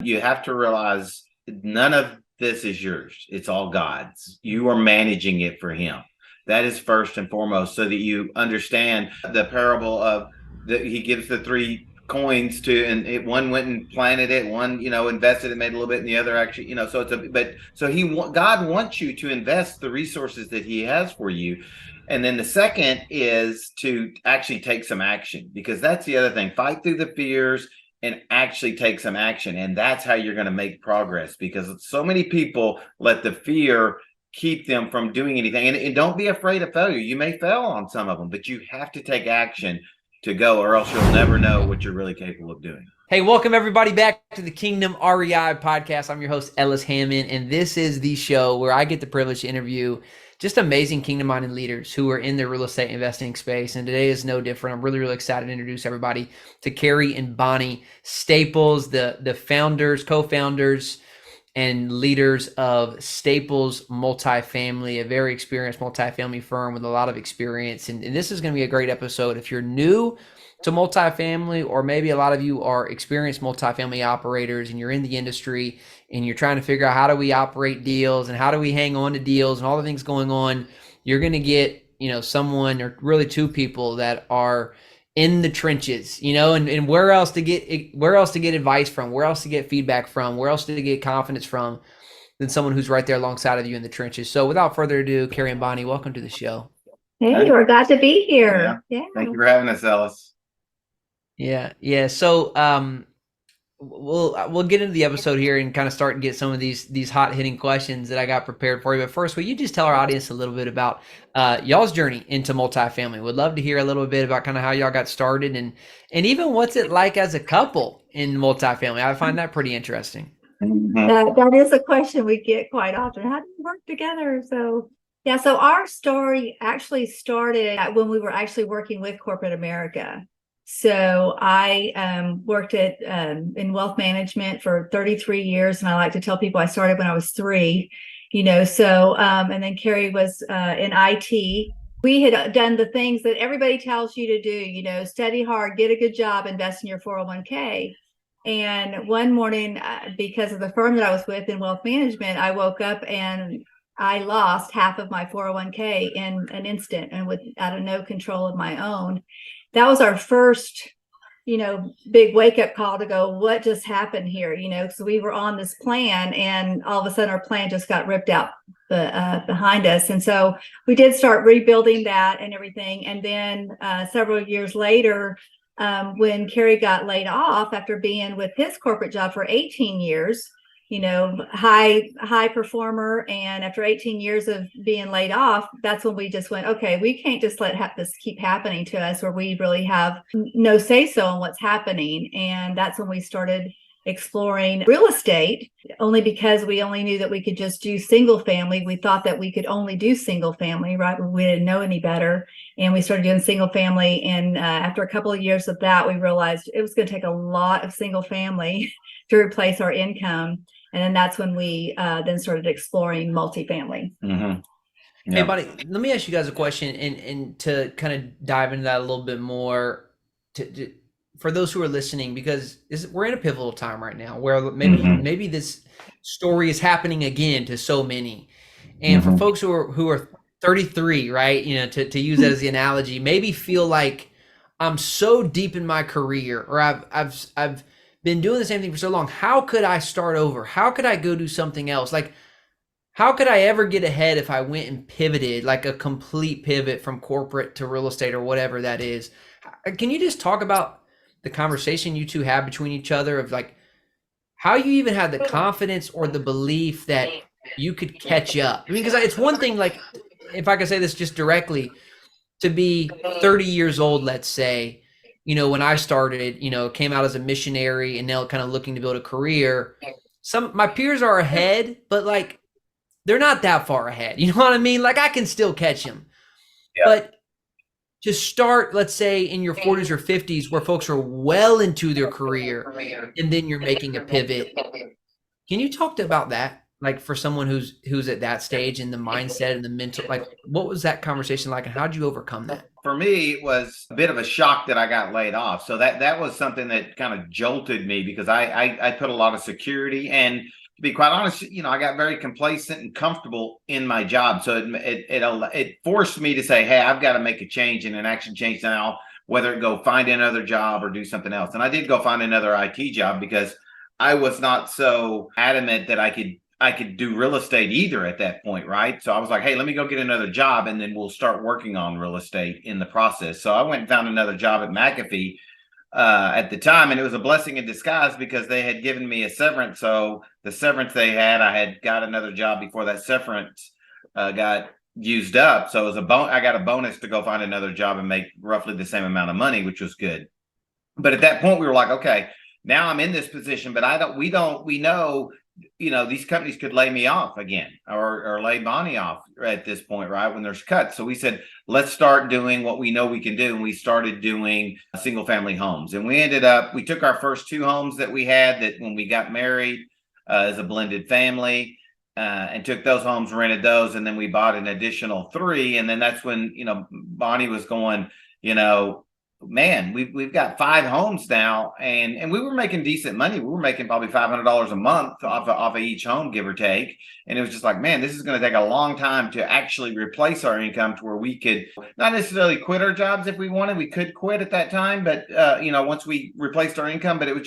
You have to realize none of this is yours. It's all God's. You are managing it for him. That is first and foremost, so that you understand the parable of that he gives the three coins to, and one went and planted it, one invested it, made a little bit, and the other actually so it's a but so God wants you to invest the resources that he has for you. And then the second is to actually take some action, because that's the other thing. Fight through the fears and actually take some action. And that's how you're going to make progress, because so many people let the fear keep them from doing anything. And don't be afraid of failure. You may fail on some of them, but you have to take action to go, or else you'll never know what you're really capable of doing. Hey, welcome everybody back to the Kingdom REI podcast. I'm your host, Ellis Hammond, and this is the show where I get the privilege to interview just amazing kingdom-minded leaders who are in the real estate investing space. And today is no different. I'm really, really excited to introduce everybody to Kerry and Bonnie Staples, the founders, co-founders, and leaders of Staples Multifamily, a very experienced multifamily firm with a lot of experience. And this is going to be a great episode. If you're new to multifamily, or maybe a lot of you are experienced multifamily operators and you're in the industry and you're trying to figure out how do we operate deals and how do we hang on to deals and all the things going on, you're going to get, someone or really two people that are in the trenches, and where else to get advice from, where else to get feedback from, where else to get confidence from than someone who's right there alongside of you in the trenches. So without further adu, Kerry and Bonnie, welcome to the show. Hey, we're glad to be here. Yeah. Thank you for having us, Ellis. Yeah. So we'll get into the episode here and kind of start and get some of these hot hitting questions that I got prepared for you. But first, will you just tell our audience a little bit about y'all's journey into multifamily? Would love to hear a little bit about kind of how y'all got started and even what's it like as a couple in multifamily. I find that pretty interesting. Mm-hmm. That is a question we get quite often. How do you work together? So our story actually started when we were actually working with corporate America. So I worked in wealth management for 33 years, and I like to tell people I started when I was 3, and then Carrie was in IT. We had done the things that everybody tells you to do, study hard, get a good job, invest in your 401k. And one morning, because of the firm that I was with in wealth management, I woke up and I lost half of my 401k in an instant and without no control of my own. That was our first, big wake up call to go, what just happened here? So we were on this plan and all of a sudden our plan just got ripped out behind us. And so we did start rebuilding that and everything. And then several years later, when Kerry got laid off after being with his corporate job for 18 years, high performer. And after 18 years of being laid off, that's when we just went, okay, we can't just let this keep happening to us where we really have no say-so on what's happening. And that's when we started exploring real estate, only because we only knew that we could just do single family. We thought that we could only do single family, right? We didn't know any better. And we started doing single family. And after a couple of years of that, we realized it was going to take a lot of single family to replace our income. And then that's when we then started exploring multifamily. Mm-hmm. Yeah. Hey, buddy, let me ask you guys a question and to kind of dive into that a little bit more for those who are listening, because we're in a pivotal time right now where maybe this story is happening again to so many. And for folks who are 33, right, to use that as the analogy, maybe feel like I'm so deep in my career, or I've been doing the same thing for so long. How could I start over? How could I go do something else? Like, how could I ever get ahead if I went and pivoted, like a complete pivot from corporate to real estate or whatever that is? Can you just talk about the conversation you two have between each other of like how you even had the confidence or the belief that you could catch up? I mean, because it's one thing, like, if I could say this just directly, to be 30 years old, let's say, when I started, came out as a missionary and now kind of looking to build a career. My peers are ahead, but like, they're not that far ahead. You know what I mean? Like, I can still catch them. Yeah. But to start, let's say in your 40s or 50s, where folks are well into their career and then you're making a pivot. Can you talk about that? Like, for someone who's at that stage in the mindset and the mental, like, what was that conversation like and how did you overcome that? for me, it was a bit of a shock that I got laid off. So that was something that kind of jolted me, because I put a lot of security, and to be quite honest, I got very complacent and comfortable in my job. So it forced me to say, hey, I've got to make a change and an action change now, whether it go find another job or do something else. And I did go find another IT job, because I was not so adamant that I could do real estate either at that point, right? So I was like, hey, let me go get another job, and then we'll start working on real estate in the process. So I went and found another job at McAfee at the time, and it was a blessing in disguise, because they had given me a severance. So the severance they had, I had got another job before that severance got used up. So it was I got a bonus to go find another job and make roughly the same amount of money, which was good. But at that point, we were like, okay, now I'm in this position, but we know, these companies could lay me off again, or lay Bonnie off at this point, right? When there's cuts. So we said, let's start doing what we know we can do. And we started doing single family homes. And we took our first 2 homes that we had that when we got married as a blended family, and took those homes, rented those. And then we bought an additional 3. And then that's when, Bonnie was going, man, we've got 5 homes now, and we were making decent money. We were making probably $500 a month off of each home, give or take. And it was just like, man, this is going to take a long time to actually replace our income to where we could not necessarily quit our jobs if we wanted. We could quit at that time, but once we replaced our income, but it was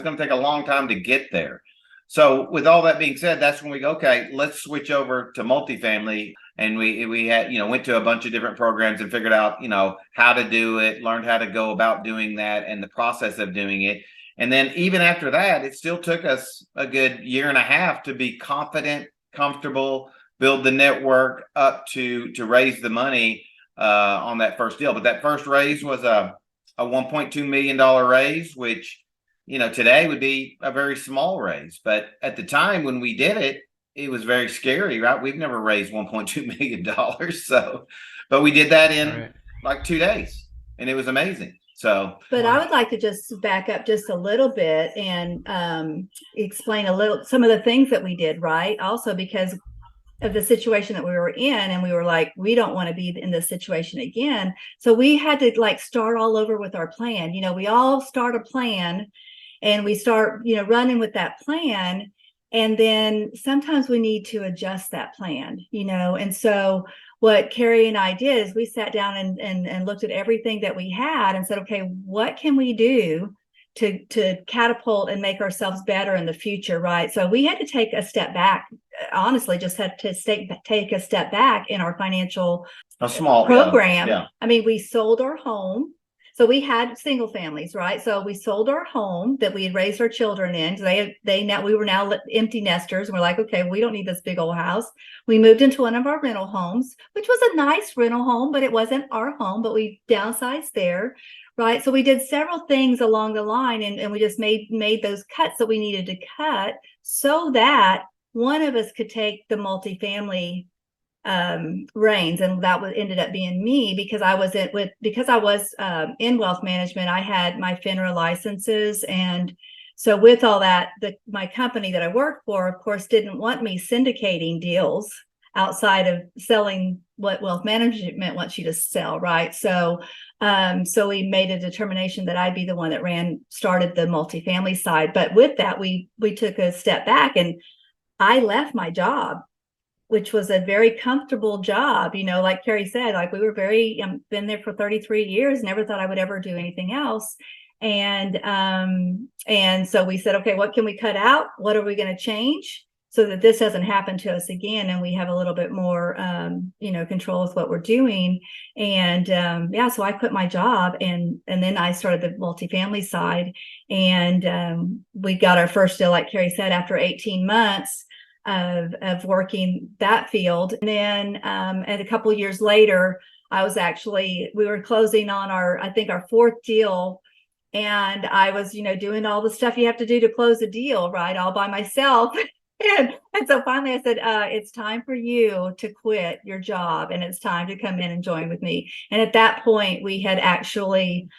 going to take a long time to get there. So with all that being said, that's when we go, okay, let's switch over to multifamily. And we had, went to a bunch of different programs and figured out, how to do it, learned how to go about doing that and the process of doing it. And then even after that, it still took us a good 1.5 years to be confident, comfortable, build the network up to raise the money on that first deal. But that first raise was a $1.2 million raise, which, today would be a very small raise. But at the time when we did it, it was very scary, right? We've never raised $1.2 million. So, but we did that in like 2 days, and it was amazing. So, but I would like to just back up just a little bit and explain some of the things that we did, right? Also, because of the situation that we were in, and we were like, we don't want to be in this situation again. So we had to start all over with our plan. We all start a plan, and we start, running with that plan. And then sometimes we need to adjust that plan, and so what Carrie and I did is we sat down and looked at everything that we had and said, okay, what can we do to catapult and make ourselves better in the future, right? So we had to take a step back, honestly, just had to take a step back in our financial program. Yeah. I mean, we sold our home. So we had single families, right? So we sold our home that we had raised our children in. We were now empty nesters. And we're like, okay, we don't need this big old house. We moved into one of our rental homes, which was a nice rental home, but it wasn't our home, but we downsized there, right? So we did several things along the line, and we just made those cuts that we needed to cut so that one of us could take the multifamily reins, and that ended up being me, because I was in wealth management. I had my FINRA licenses, and so with all that, my company that I worked for, of course, didn't want me syndicating deals outside of selling what wealth management wants you to sell, right? So we made a determination that I'd be the one that started the multifamily side. But with that, we took a step back, and I left my job, which was a very comfortable job. Like Kerry said, we were been there for 33 years, never thought I would ever do anything else. And so we said, okay, what can we cut out? What are we going to change so that this doesn't happen to us again? And we have a little bit more, control with what we're doing. And so I quit my job, and then I started the multifamily side, and we got our first deal, like Kerry said, after 18 months of working that field. And then and a couple of years later, we were closing on our 4th deal, and I was doing all the stuff you have to do to close a deal, right, all by myself. and so finally I said, it's time for you to quit your job, and it's time to come in and join with me. And at that point, we had actually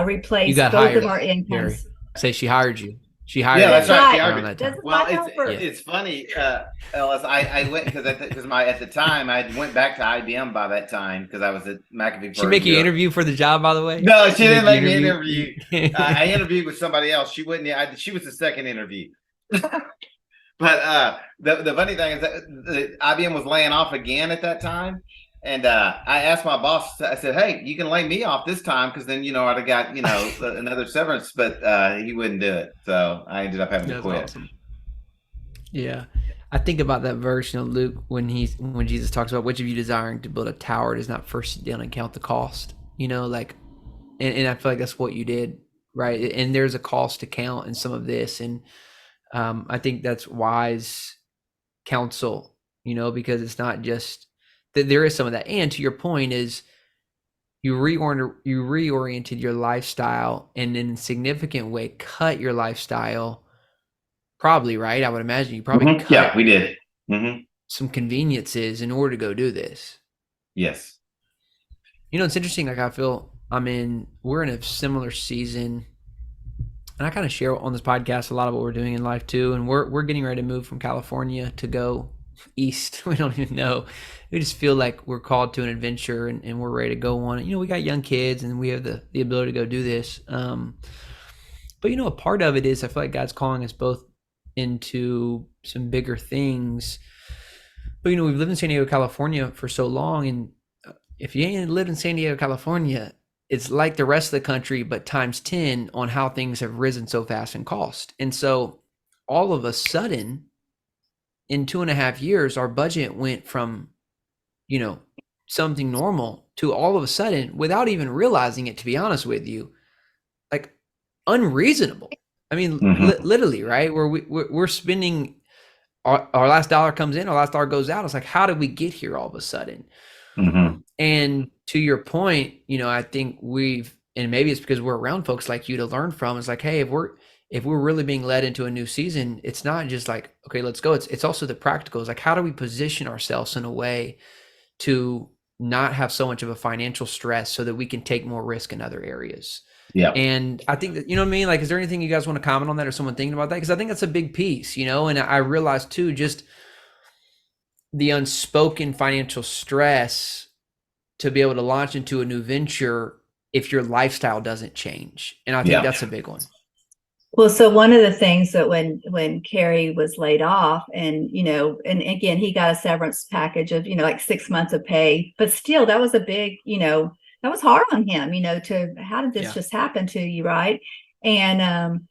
replaced both of our incomes. Say she hired you. She hired Yeah, you that's right. She around hired that me. time. Well, Yeah. it's funny, Ellis. I went because at the time I went back to IBM by that time because I was at McAfee She for a make you year. interview for the job, by the way? No, she didn't make make you me interview. interview? I interviewed with somebody else. She wouldn't. She was the second interview. But the funny thing is that IBM was laying off again at that time. And I asked my boss, I said, hey, you can lay me off this time because then, I'd have got, another severance, but he wouldn't do it. So I ended up having to That's quit. awesome. Yeah. I think about that verse, Luke, when Jesus talks about which of you desiring to build a tower does not first sit down and count the cost, and I feel like that's what you did, right? And there's a cost to count in some of this. And I think that's wise counsel, because it's not just that there is some of that. And to your point is you reoriented your lifestyle and in a significant way cut your lifestyle. Probably, right? I would imagine you probably cut Yeah, we did. some conveniences in order to go do this. Yes. It's interesting. Like I feel we're in a similar season, and I kind of share on this podcast a lot of what we're doing in life too. And we're getting ready to move from California to go east. We don't even know. We just feel like we're called to an adventure and we're ready to go on it. We got young kids and we have the ability to go do this. But a part of it is I feel like God's calling us both into some bigger things. But we've lived in San Diego, California for so long, and if you ain't lived in San Diego, California, it's like the rest of the country, but times 10 on how things have risen so fast in cost. And so all of a sudden, in 2.5 years, our budget went from, something normal to all of a sudden, without even realizing it, to be honest with you, like unreasonable. I mean, literally, right? Where we're spending our last dollar comes in, our last dollar goes out. It's like, how did we get here all of a sudden? And to your point, I think and maybe it's because we're around folks like you to learn from. It's like, hey, if we're really being led into a new season, it's not just like, okay, let's go. It's also the practical. It's like, how do we position ourselves in a way to not have so much of a financial stress so that we can take more risk in other areas? Yeah. And I think that, what I mean? Like, is there anything you guys want to comment on that or someone thinking about that? Because I think that's a big piece, and I realized too, just the unspoken financial stress to be able to launch into a new venture if your lifestyle doesn't change. And I think that's a big one. Well, so one of the things that when Kerry was laid off and, and again, he got a severance package of, like 6 months of pay, but still that was a big, that was hard on him, to how did this just happen to you? Right. And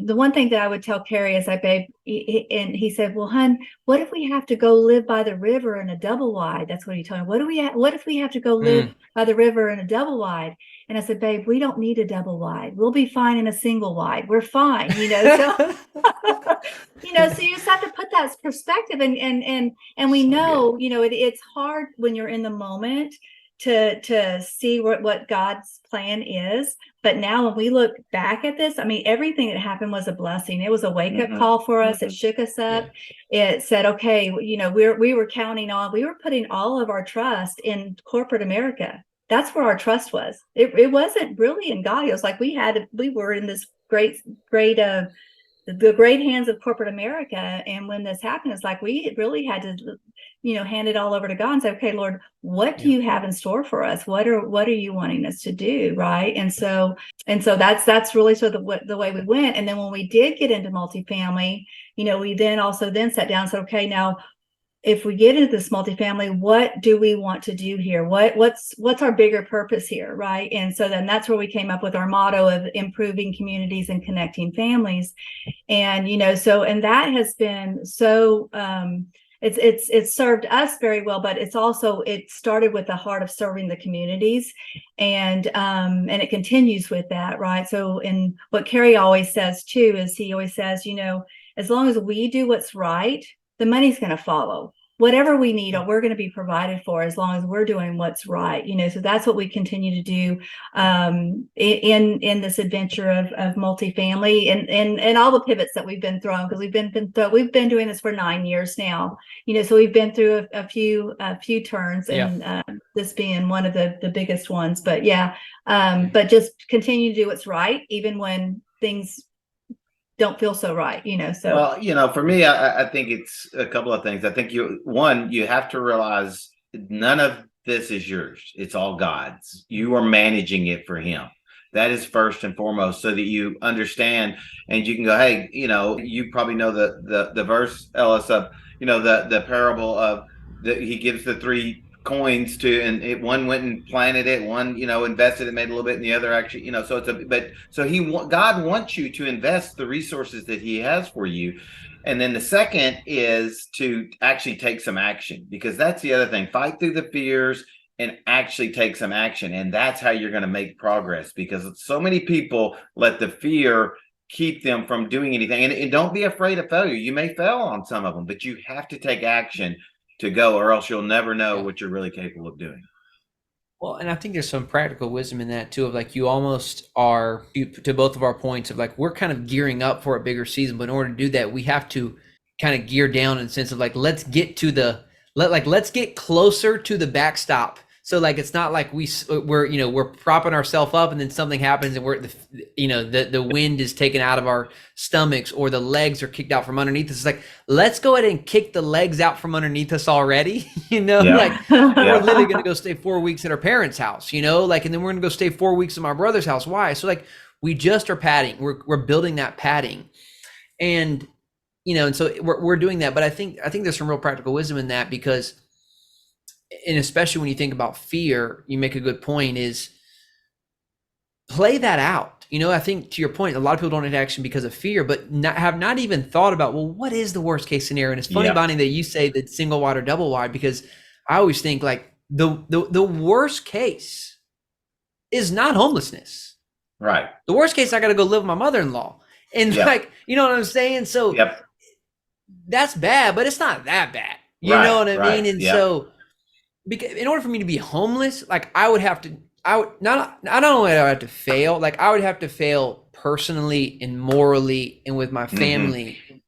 the one thing that I would tell Carrie is babe, and he said, well, hon, what if we have to go live by the river in a double wide? That's what he told me. What if we have to go live by the river in a double wide? And I said, babe, we don't need a double wide. We'll be fine in a single wide. We're fine, so so you just have to put that perspective and we know, it's hard when you're in the moment to see what God's plan is. But now when we look back at this, everything that happened was a blessing. It was a wake-up call for us. It shook us up. It said, okay, we were putting all of our trust in corporate America. That's where our trust was. It wasn't really in God. It was like we were in this great the great hands of corporate America. And when this happened, it's like we really had to, hand it all over to God and say, okay, Lord, what do you have in store for us? What are you wanting us to do? Right. And so that's really sort of the way we went. And then when we did get into multifamily, we then sat down and said, okay, now if we get into this multifamily, what do we want to do here? What's our bigger purpose here, right? And so then that's where we came up with our motto of improving communities and connecting families. And and that has been so it's served us very well, but it started with the heart of serving the communities, and it continues with that, right? So, and what Kerry always says too is he always says, as long as we do what's right, the money's going to follow. Whatever we need, we're going to be provided for as long as we're doing what's right. So that's what we continue to do in this adventure of multifamily and all the pivots that we've been thrown, because we've been doing this for 9 years now. So we've been through a few turns, and this being one of the biggest ones. But but just continue to do what's right, even when things don't feel so right, so. Well, for me, I think it's a couple of things. I think you have to realize none of this is yours. It's all God's. You are managing it for him. That is first and foremost, so that you understand and you can go, hey, you probably know the verse, Ellis, of the parable of he gives the three coins to, and one went and planted it, one invested it, made a little bit, and the other actually, so God wants you to invest the resources that he has for you. And then the second is to actually take some action, because that's the other thing. Fight through the fears and actually take some action. And that's how you're going to make progress, because so many people let the fear keep them from doing anything. And don't be afraid of failure. You may fail on some of them, but you have to take action to go, or else you'll never know what you're really capable of doing. Well, and I think there's some practical wisdom in that too, of like, you almost are, to both of our points of like, we're kind of gearing up for a bigger season, but in order to do that, we have to kind of gear down in the sense of like, let's get closer to the backstop. So like, it's not like we're propping ourselves up and then something happens and the wind is taken out of our stomachs or the legs are kicked out from underneath us. It's like, let's go ahead and kick the legs out from underneath us already. Like we're literally going to go stay 4 weeks at our parents' house, and then we're going to go stay 4 weeks at my brother's house. Why? So like, we just are padding. We're building that padding, and and so we're doing that. But I think there's some real practical wisdom in that, because, and especially when you think about fear, you make a good point, is play that out. I think, to your point, a lot of people don't take action because of fear, but have not even thought about, well, what is the worst case scenario? And it's funny, Bonnie, that you say that single wide or double wide, because I always think like the worst case is not homelessness. Right. The worst case, I got to go live with my mother-in-law. And like, you know what I'm saying? So that's bad, but it's not that bad. You know what I mean? And so, because in order for me to be homeless, like I would not only would I have to fail, like I would have to fail personally and morally and with my family. Mm-hmm.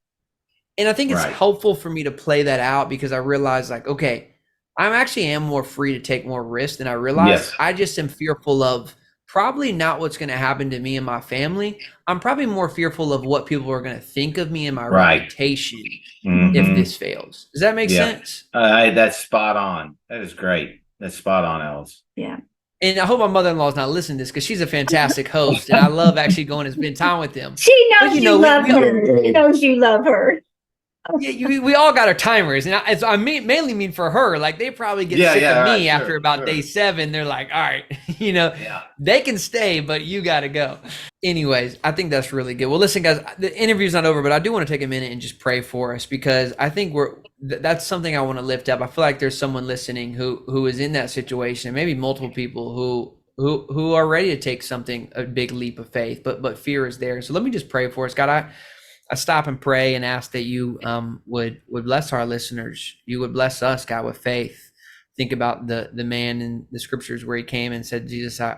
And I think it's helpful for me to play that out, because I realize like, okay, I actually am more free to take more risks than I realize. Yes. I just am fearful of probably not what's going to happen to me and my family. I'm probably more fearful of what people are going to think of me and my reputation if this fails. Does that make sense? That's spot on. That is great. That's spot on, Alice. Yeah. And I hope my mother-in-law is not listening to this, because she's a fantastic host, and I love actually going and spend time with them. She knows you love her. She knows you love her. Yeah, we all got our timers, and I mainly mean for her. Like, they probably get sick of me after about day 7. They're like, all right, they can stay, but you got to go. Anyways, I think that's really good. Well, listen, guys, the interview's not over, but I do want to take a minute and just pray for us, because I think that's something I want to lift up. I feel like there's someone listening who is in that situation, and maybe multiple people who are ready to take a big leap of faith, but fear is there. So let me just pray for us. God, I stop and pray and ask that you would bless our listeners. You would bless us, God, with faith. Think about the man in the scriptures where he came and said, Jesus, I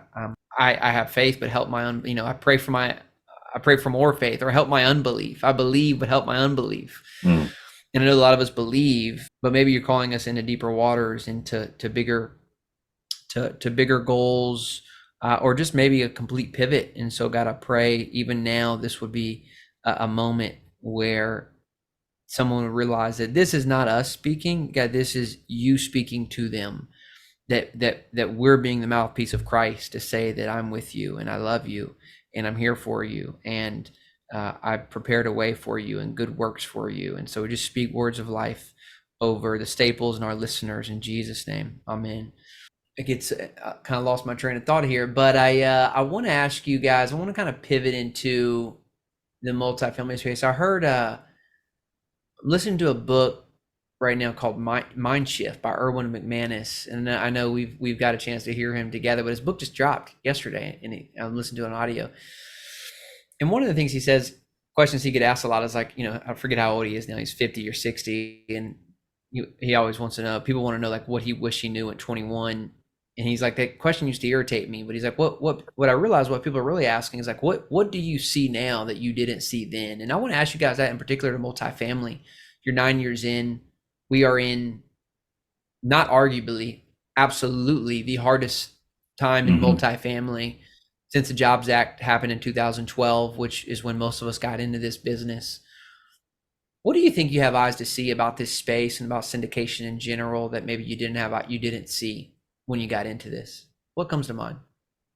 have faith, but help my I pray for more faith, or help my unbelief. I believe, but help my unbelief. And I know a lot of us believe, but maybe you're calling us into deeper waters, into bigger goals, or just maybe a complete pivot. And so, God, I pray even now this would be a moment where someone would realize that this is not us speaking, God, this is you speaking to them, that we're being the mouthpiece of Christ to say that I'm with you and I love you and I'm here for you, and I've prepared a way for you and good works for you. And so we just speak words of life over the Staples and our listeners in Jesus' name. Amen. I kind of lost my train of thought here, but I want to ask you guys, I want to kind of pivot into the multifamily space. I heard, listening to a book right now called Mind Shift by Erwin McManus, and I know we've got a chance to hear him together, but his book just dropped yesterday, and I listened to an audio. And one of the things he says, questions he get asked a lot is like, I forget how old he is now. He's 50 or 60, and he always wants to know. People want to know like what he wished he knew at 21. And he's like, that question used to irritate me, but he's like, what I realized what people are really asking is like, what do you see now that you didn't see then? And I want to ask you guys that in particular to multifamily. You're 9 years in. We are in, not arguably, absolutely the hardest time in multifamily. since the Jobs Act happened in 2012, which is when most of us got into this business. What do you think you have eyes to see about this space and about syndication in general that maybe you didn't see when you got into this? What comes to mind?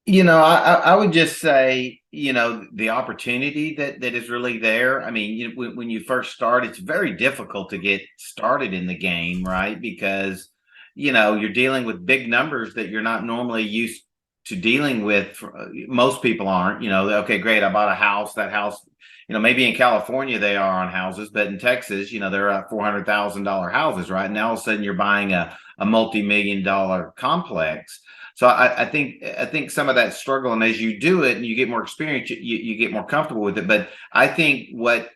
I would just say, the opportunity that is really there. I mean, when you first start, it's very difficult to get started in the game, right? Because, you're dealing with big numbers that you're not normally used to dealing with. Most people aren't, okay, great. I bought a house. That house, maybe in California they are on houses, but in Texas, they're at $400,000 houses, right? And now all of a sudden you're buying a multi-million-dollar complex. So I think some of that struggle, and as you do it and you get more experience, you get more comfortable with it. But I think what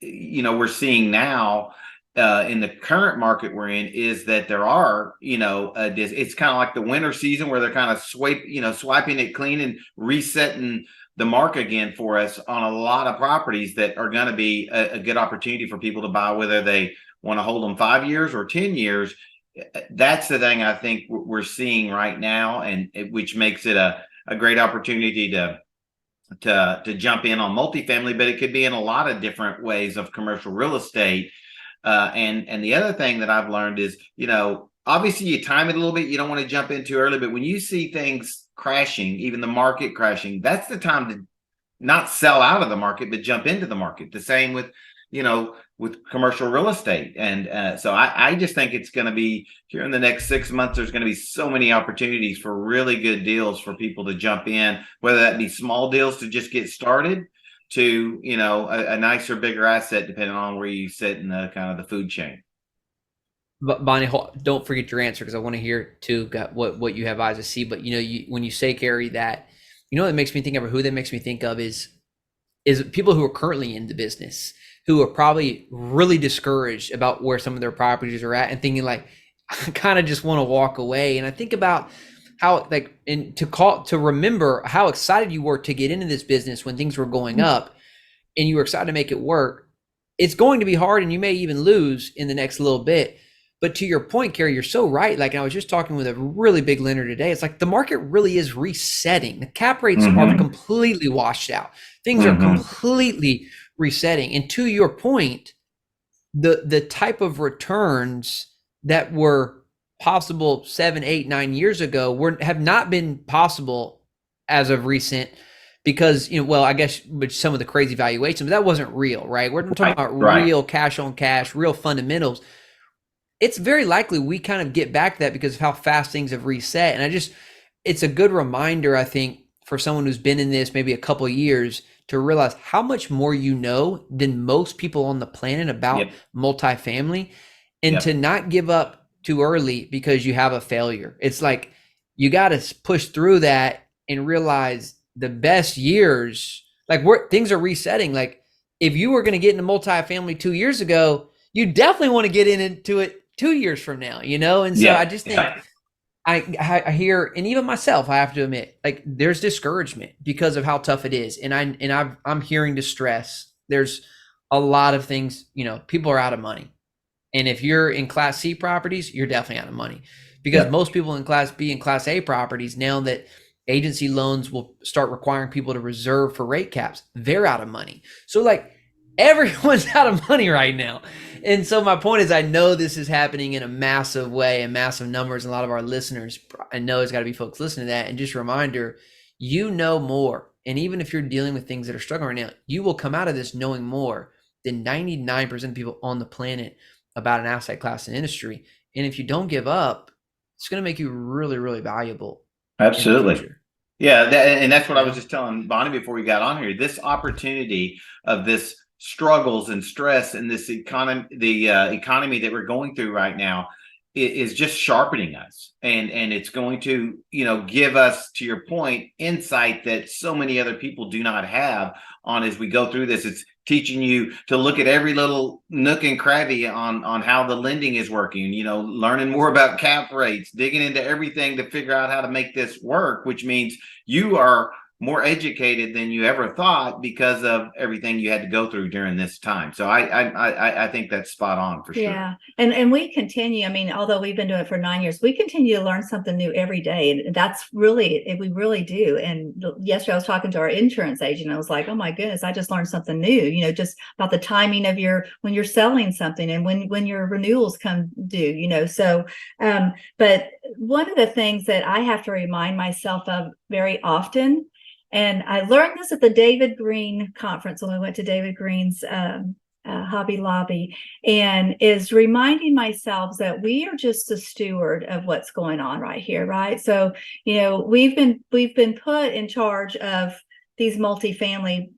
we're seeing now in the current market we're in is that there are it's kind of like the winter season where they're kind of swiping it clean and resetting the mark again for us on a lot of properties that are going to be a good opportunity for people to buy, whether they want to hold them 5 years or 10 years. That's the thing I think we're seeing right now, and which makes it a great opportunity to jump in on multifamily, but it could be in a lot of different ways of commercial real estate. And the other thing that I've learned is, obviously you time it a little bit. You don't want to jump in too early, but when you see things crashing, even the market crashing, that's the time to not sell out of the market, but jump into the market. The same with, with commercial real estate. And so I just think it's going to be here in the next 6 months, there's going to be so many opportunities for really good deals for people to jump in, whether that be small deals to just get started to, a nicer, bigger asset, depending on where you sit in the kind of the food chain. But Bonnie, don't forget your answer, because I want to hear too what you have eyes to see. But when you say, Carrie, that, that makes me think of, or who that makes me think of is people who are currently in the business, who are probably really discouraged about where some of their properties are at and thinking like, I kind of just want to walk away. And I think about how to remember how excited you were to get into this business when things were going up and you were excited to make it work. It's going to be hard, and you may even lose in the next little bit. But to your point, Carrie, you're so right. Like, I was just talking with a really big lender today. It's like the market really is resetting. The cap rates are completely washed out. Things are completely resetting. And to your point, the type of returns that were possible 7, 8, 9 years ago have not been possible as of recent, because I guess with some of the crazy valuations, but that wasn't real, right? We're talking about real cash on cash, real fundamentals. It's very likely we kind of get back to that because of how fast things have reset. And it's a good reminder, I think, for someone who's been in this maybe a couple of years, to realize how much more than most people on the planet about multifamily, and to not give up too early because you have a failure. It's like, you got to push through that and realize the best years, like things are resetting. Like, if you were going to get into multifamily 2 years ago, you definitely want to get into it 2 years from now, And so I just think I hear, and even myself, I have to admit, like, there's discouragement because of how tough it is. And I'm hearing distress. There's a lot of things, people are out of money. And if you're in Class C properties, you're definitely out of money, because most people in Class B and Class A properties, now that agency loans will start requiring people to reserve for rate caps, they're out of money. So like, everyone's out of money right now. And so my point is, I know this is happening in a massive way and massive numbers. And a lot of our listeners, I know there's got to be folks listening to that. And just a reminder, more. And even if you're dealing with things that are struggling right now, you will come out of this knowing more than 99% of people on the planet about an asset class and industry. And if you don't give up, it's going to make you really, really valuable. Absolutely. Yeah. And that's what I was just telling Bonnie before we got on here. This opportunity of this struggles and stress and this economy, the economy that we're going through right now, is just sharpening us, and it's going to give us, to your point, insight that so many other people do not have on as we go through this. It's teaching you to look at every little nook and cranny on how the lending is working, learning more about cap rates, digging into everything to figure out how to make this work, which means you are more educated than you ever thought because of everything you had to go through during this time. So I think that's spot on for sure. Yeah. And we continue, I mean, although we've been doing it for 9 years, we continue to learn something new every day. And that's really, we really do. And yesterday I was talking to our insurance agent. I was like, oh my goodness, I just learned something new, just about the timing of when you're selling something and when your renewals come due, so, but one of the things that I have to remind myself of very often, and I learned this at the David Green conference when we went to David Green's Hobby Lobby, and is reminding myself that we are just a steward of what's going on right here, right? So, we've been put in charge of these multifamily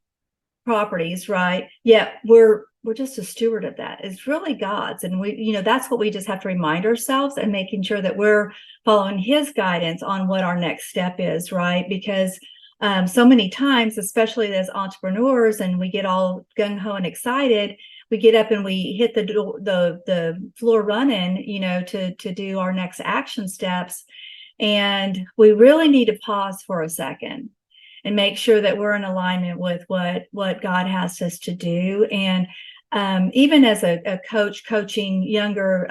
properties, right? Yet we're just a steward of that. It's really God's, and that's what we just have to remind ourselves, and making sure that we're following His guidance on what our next step is, right? Because so many times, especially as entrepreneurs, and we get all gung-ho and excited, we get up and we hit the floor running, to do our next action steps. And we really need to pause for a second and make sure that we're in alignment with what God has us to do. And even as a coach coaching younger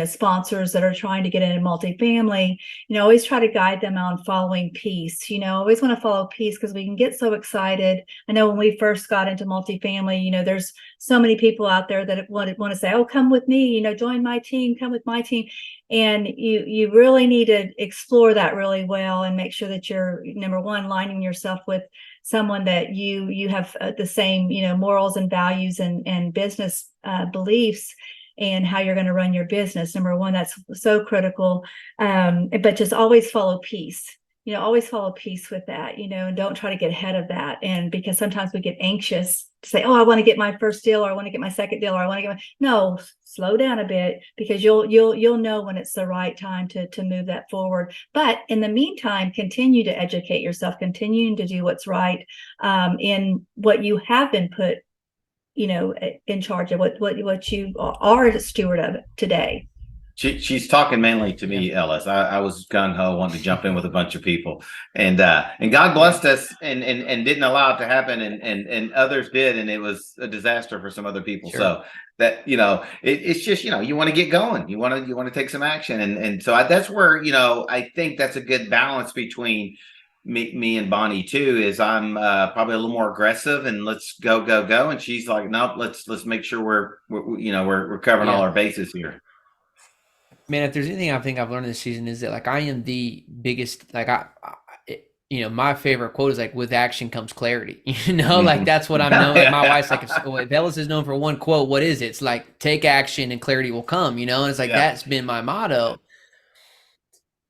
sponsors that are trying to get into multifamily, always try to guide them on following peace. Always want to follow peace, because we can get so excited. I know when we first got into multifamily, there's so many people out there that want to say, oh, come with me, join my team, come with my team. And you really need to explore that really well, and make sure that you're, number one, lining yourself with someone that you have the same, morals and values and business beliefs, and how you're going to run your business. Number one, that's so critical. But just always follow peace. Always follow peace with that, and don't try to get ahead of that. And because sometimes we get anxious to say, oh, I want to get my first deal, or I want to get my second deal, or I want to get no, slow down a bit, because you'll know when it's the right time to move that forward. But in the meantime, continue to educate yourself, continuing to do what's right in what you have been put in charge of, what you are a steward of today. She's talking mainly to me, Ellis. I was gung-ho, wanting to jump in with a bunch of people, and God blessed us and didn't allow it to happen, and others did, and it was a disaster for some other people. Sure. So that it's just you want to get going, you want to take some action, and so that's where I think that's a good balance between me and Bonnie too. Is I'm probably a little more aggressive and let's go, and she's like, nope, let's make sure we're covering all our bases here. Man, if there's anything I think I've learned this season, is that I am the biggest, my favorite quote is with action comes clarity, that's what I'm known. My wife's like, if Ellis is known for one quote, what is it? It's take action and clarity will come, and it's that's been my motto.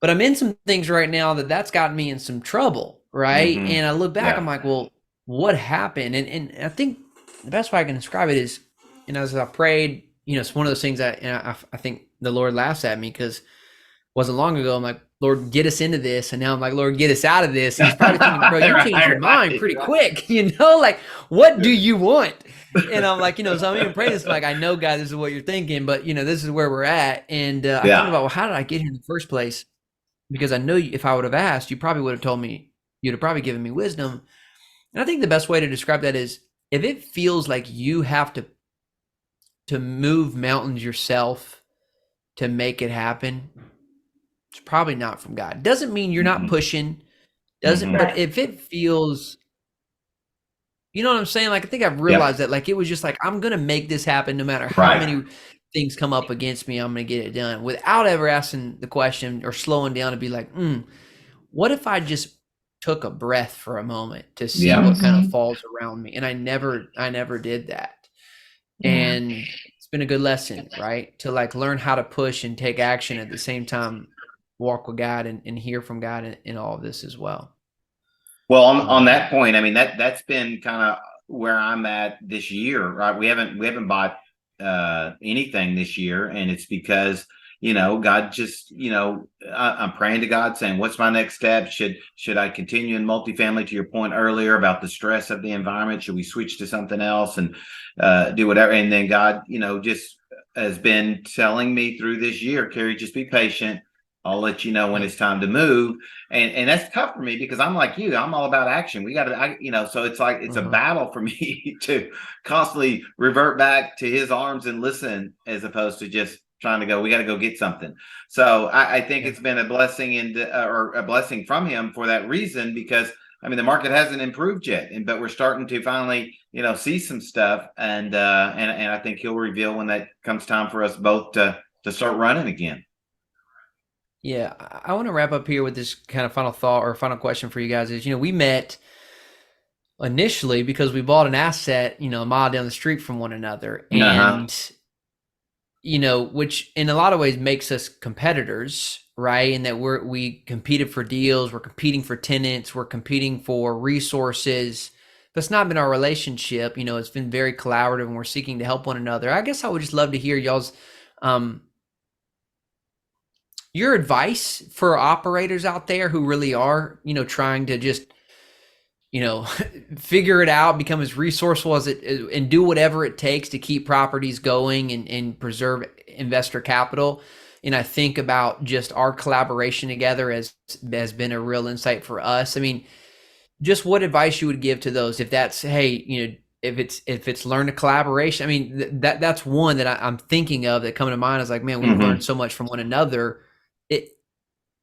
But I'm in some things right now that's gotten me in some trouble, right? Mm-hmm. And I look back, I'm like, well, what happened? And I think the best way I can describe it is, as I prayed, it's one of those things that I think the Lord laughs at me, because it wasn't long ago, I'm like, Lord, get us into this. And now I'm like, Lord, get us out of this. And He's probably thinking, bro, you changed your mind pretty quick, what do you want? And I'm like, so I'm even praying this, I know, God, this is what you're thinking, but this is where we're at. And I think about, well, how did I get here in the first place? Because I know if I would have asked, you probably would have told me, you'd have probably given me wisdom. And I think the best way to describe that is, if it feels like you have to move mountains yourself to make it happen, it's probably not from God. Doesn't mean you're not pushing, but if it feels, you know what I'm saying? I think I've realized that it was just I'm going to make this happen no matter how many things come up against me, I'm going to get it done, without ever asking the question or slowing down to be like, what if I just took a breath for a moment to see what kind of falls around me? And I never did that. And it's been a good lesson, right? To learn how to push and take action at the same time, walk with God and hear from God in all of this as well. Well, on that point, I mean, that's been kind of where I'm at this year, right? We haven't bought anything this year, and it's because God just I'm praying to God, saying, what's my next step? Should I continue in multifamily, to your point earlier about the stress of the environment? Should we switch to something else and do whatever? And then God just has been telling me through this year, Carrie, just be patient, I'll let you know when it's time to move. And that's tough for me because I'm like you, I'm all about action. We got to, so it's like, it's a battle for me to constantly revert back to his arms and listen, as opposed to just trying to go, we got to go get something. So I think it's been a blessing or a blessing from him for that reason, because I mean, the market hasn't improved yet, but we're starting to finally, see some stuff. And I think he'll reveal when that comes time for us both to start running again. Yeah, I want to wrap up here with this kind of final thought or final question for you guys is, we met initially because we bought an asset, a mile down the street from one another. And, which in a lot of ways makes us competitors, right? And that we competed for deals, we're competing for tenants, we're competing for resources. But it's not been our relationship. It's been very collaborative and we're seeking to help one another. I guess I would just love to hear y'all's your advice for operators out there who really are, trying to just, figure it out, become as resourceful as it is, and do whatever it takes to keep properties going and preserve investor capital. And I think about just our collaboration together has been a real insight for us. I mean, just what advice you would give to those, if that's, hey, if it's learn a collaboration. I mean, that's one that I'm thinking of that coming to mind is like, man, we've learned so much from one another.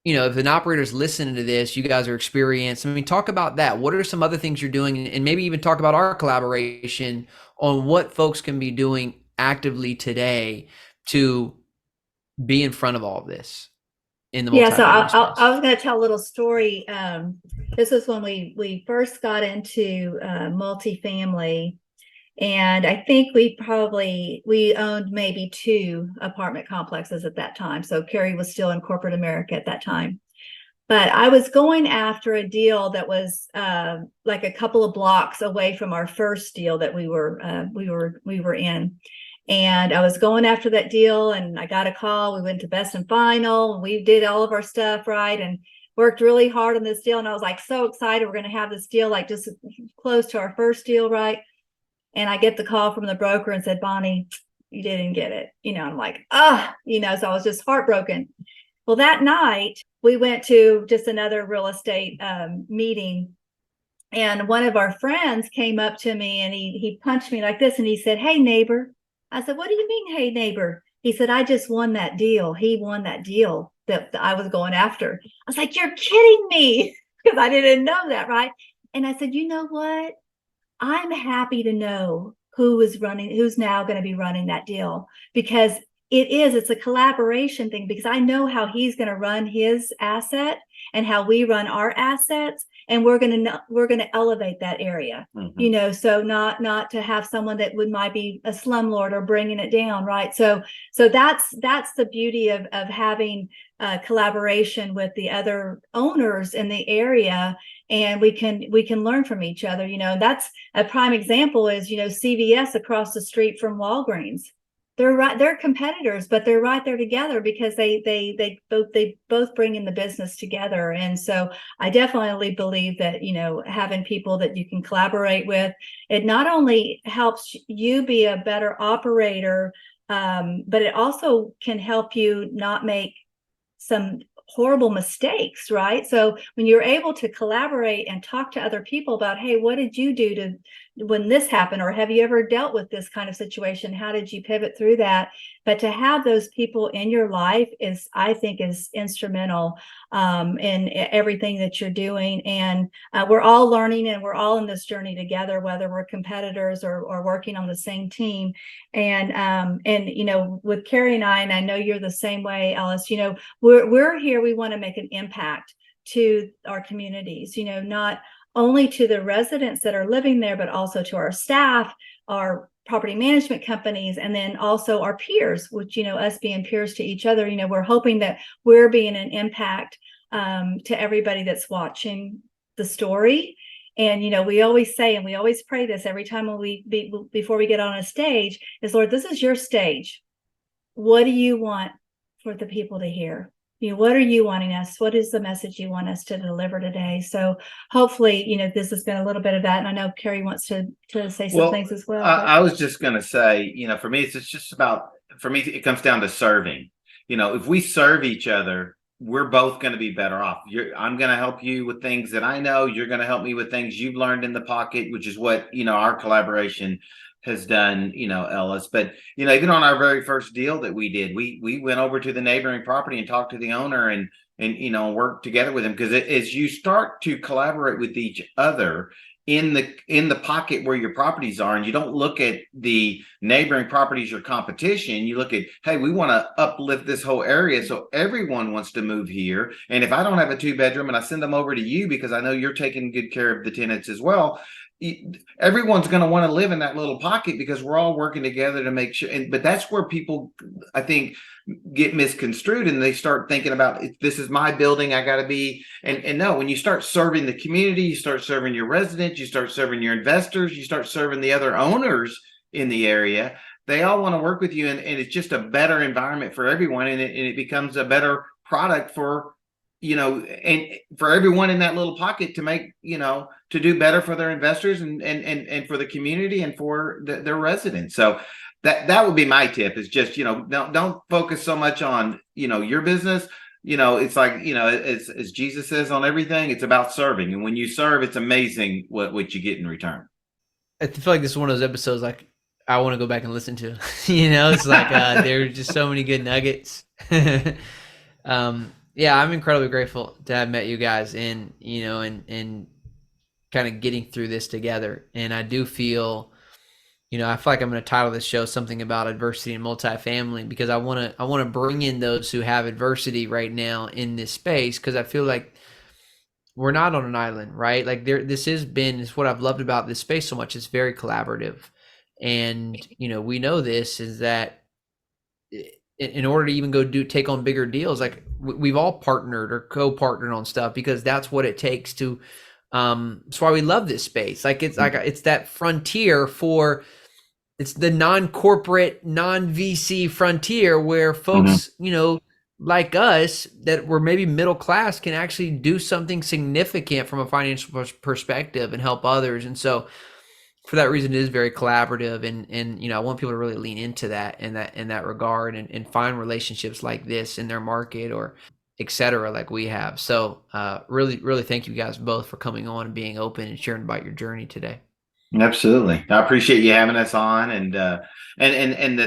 If an operator's listening to this, you guys are experienced. I mean, talk about that. What are some other things you're doing? And maybe even talk about our collaboration on what folks can be doing actively today to be in front of all of this in the multifamily. Yeah, so space. I was going to tell a little story. This was when we first got into multifamily. And I think we owned maybe 2 apartment complexes at that time. So Kerry was still in corporate America at that time. But I was going after a deal that was like a couple of blocks away from our first deal that we were in. And I was going after that deal, and I got a call. We went to best and final, and we did all of our stuff right, and worked really hard on this deal. And I was like so excited, we're going to have this deal like just close to our first deal, right? And I get the call from the broker and said, Bonnie, you didn't get it. I'm like, so I was just heartbroken. Well, that night we went to just another real estate meeting. And one of our friends came up to me and he punched me like this. And he said, hey, neighbor. I said, what do you mean, hey, neighbor? He said, I just won that deal. He won that deal that I was going after. I was like, you're kidding me, because I didn't know that, right? And I said, you know what? I'm happy to know who's now going to be running that deal, because it's a collaboration thing, because I know how he's going to run his asset and how we run our assets. And we're going to elevate that area, so not to have someone that might be a slumlord or bringing it down. Right. So that's the beauty of having collaboration with the other owners in the area. And we can learn from each other. That's a prime example is, CVS across the street from Walgreens. They're competitors, but they're right there together because they both bring in the business together. And so I definitely believe that, having people that you can collaborate with, it not only helps you be a better operator, but it also can help you not make some horrible mistakes, right? So when you're able to collaborate and talk to other people about, hey, what did you do when this happened? Or have you ever dealt with this kind of situation? How did you pivot through that? But to have those people in your life I think is instrumental in everything that you're doing. And we're all learning, and we're all in this journey together, whether we're competitors or working on the same team. And with Carrie and I know you're the same way, Ellis, we're here, we want to make an impact to our communities, not only to the residents that are living there, but also to our staff, our property management companies, and then also our peers, which, us being peers to each other, we're hoping that we're being an impact to everybody that's watching the story. And, we always say, and we always pray this every time before we get on a stage is, Lord, this is your stage. What do you want for the people to hear? What are you wanting us? What is the message you want us to deliver today? So hopefully, this has been a little bit of that. And I know Carrie wants to say some things as well. I was just going to say, for me, it comes down to serving. If we serve each other, we're both going to be better off. I'm going to help you with things that I know. You're going to help me with things you've learned in the pocket, which is what, our collaboration has done, Ellis. But, even on our very first deal that we did, we went over to the neighboring property and talked to the owner and work together with him. Because as you start to collaborate with each other in the pocket where your properties are, and you don't look at the neighboring properties or competition, you look at, hey, we want to uplift this whole area, so everyone wants to move here. And if I don't have a 2-bedroom and I send them over to you because I know you're taking good care of the tenants as well, everyone's going to want to live in that little pocket because we're all working together to make sure. But that's where people, I think, get misconstrued, and they start thinking about, this is my building, I got to be. And no, when you start serving the community, you start serving your residents, you start serving your investors, you start serving the other owners in the area. They all want to work with you, and it's just a better environment for everyone, and it becomes a better product for and for everyone in that little pocket to make, to do better for their investors and for the community and for their residents. So that would be my tip, is just, don't focus so much on, your business. It's like, as Jesus says on everything, it's about serving. And when you serve, it's amazing what you get in return. I feel like this is one of those episodes like I want to go back and listen to. It's like there are just so many good nuggets. Yeah, I'm incredibly grateful to have met you guys and kind of getting through this together. And I do feel, I feel like I'm going to title this show something about adversity and multifamily, because I want to bring in those who have adversity right now in this space, because I feel like we're not on an island, right? Like it's what I've loved about this space so much. It's very collaborative. And, we know this is that in order to even go take on bigger deals, like we've all partnered or co-partnered on stuff, because that's what it takes to, that's why we love this space. Like it's that frontier it's the non-corporate, non-VC frontier where folks, like us that were maybe middle class can actually do something significant from a financial perspective and help others. And so for that reason, it is very collaborative, and I want people to really lean into that in that regard, and find relationships like this in their market, or et cetera, like we have. So really, really thank you guys both for coming on and being open and sharing about your journey today. Absolutely. I appreciate you having us on. And the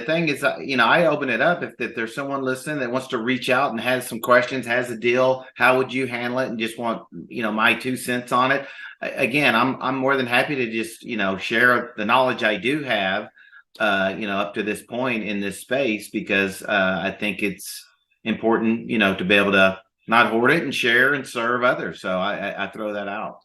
thing is, I open it up. If there's someone listening that wants to reach out and has some questions, has a deal, how would you handle it, and just want, my 2 cents on it. Again, I'm more than happy to just, share the knowledge I do have, up to this point in this space, because I think it's important, to be able to not hoard it and share and serve others. So I throw that out.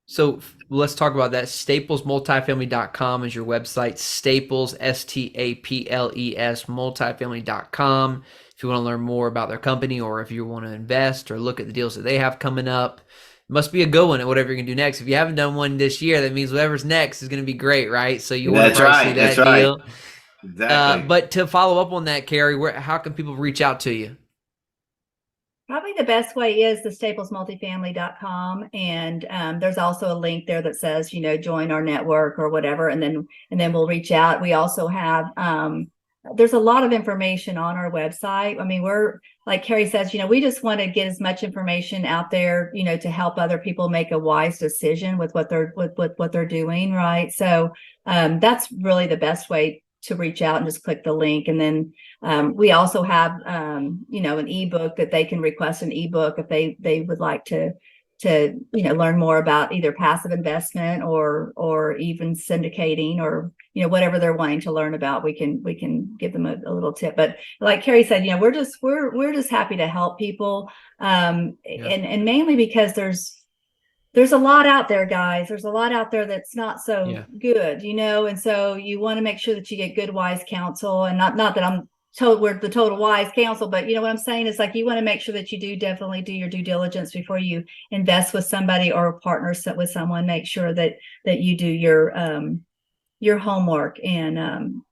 So let's talk about that. StaplesMultifamily.com is your website. Staples, STAPLES, multifamily.com. If you want to learn more about their company, or if you want to invest or look at the deals that they have coming up, it must be a good one at whatever you're going to do next. If you haven't done one this year, that means whatever's next is going to be great, right? So you want to probably see that deal. Right. Exactly. But to follow up on that, Carrie, how can people reach out to you? Probably the best way is the staplesmultifamily.com. And there's also a link there that says, join our network or whatever. And then we'll reach out. We also have, there's a lot of information on our website. I mean, we're, like Kerry says, we just want to get as much information out there, to help other people make a wise decision with what they're doing. Right. So that's really the best way to reach out, and just click the link. And then we also have, an ebook that they can request, an ebook if they would like to learn more about either passive investment or even syndicating, or, whatever they're wanting to learn about. We can give them a little tip. But like Kerry said, we're just happy to help people. And mainly because there's a lot out there, guys. There's a lot out there that's not so good, and so you want to make sure that you get good, wise counsel. And not that I'm told we're the total wise counsel, but what I'm saying is, like, you want to make sure that you definitely do your due diligence before you invest with somebody or partner with someone. Make sure that you do your homework and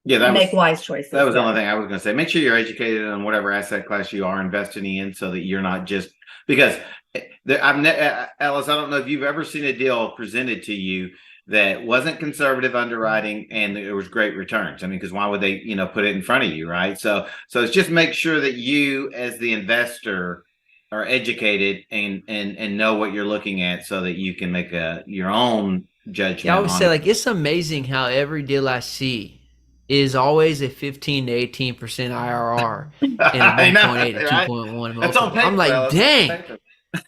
make wise choices. That was the only thing I was going to say. Make sure you're educated on whatever asset class you are investing in, so that you're not just, because Alice, I don't know if you've ever seen a deal presented to you that wasn't conservative underwriting and there was great returns. I mean, because why would they, put it in front of you, right? So it's just make sure that you as the investor are educated and know what you're looking at so that you can make your own judgment. Yeah, I always say, like, it's amazing how every deal I see is always a 15 to 18% IRR and a 1.8 to 2.1 multiple. I'm like, fellas. Dang.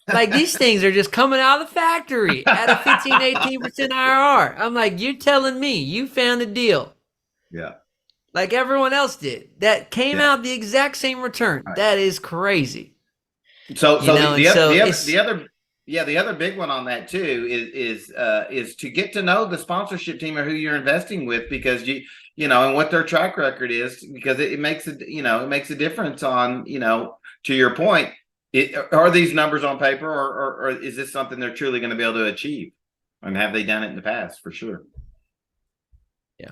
Like, these things are just coming out of the factory at a 15 to 18% IRR. I'm like, you're telling me you found a deal. Yeah. Like everyone else did that came out the exact same return. Right. That is crazy. So the other big one on that too is to get to know the sponsorship team or who you're investing with, because and what their track record is, because it makes a difference on, to your point, are these numbers on paper or is this something they're truly going to be able to achieve, and have they done it in the past? For sure. Yeah.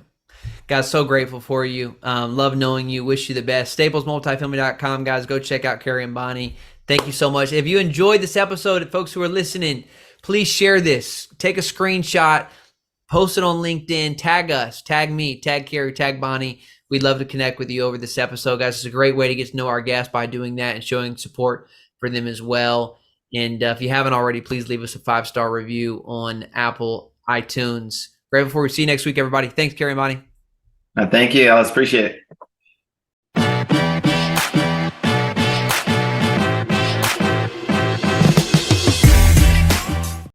Guys, so grateful for you. Love knowing you. Wish you the best. StaplesMultifamily.com, guys. Go check out Kerry and Bonnie. Thank you so much. If you enjoyed this episode, folks who are listening, please share this. Take a screenshot, post it on LinkedIn, tag us, tag me, tag Kerry, tag Bonnie. We'd love to connect with you over this episode, guys. It's a great way to get to know our guests by doing that and showing support for them as well. And if you haven't already, please leave us a 5-star review on Apple iTunes. Right before we see you next week, everybody. Thanks, Kerry and Bonnie. Thank you. I appreciate it.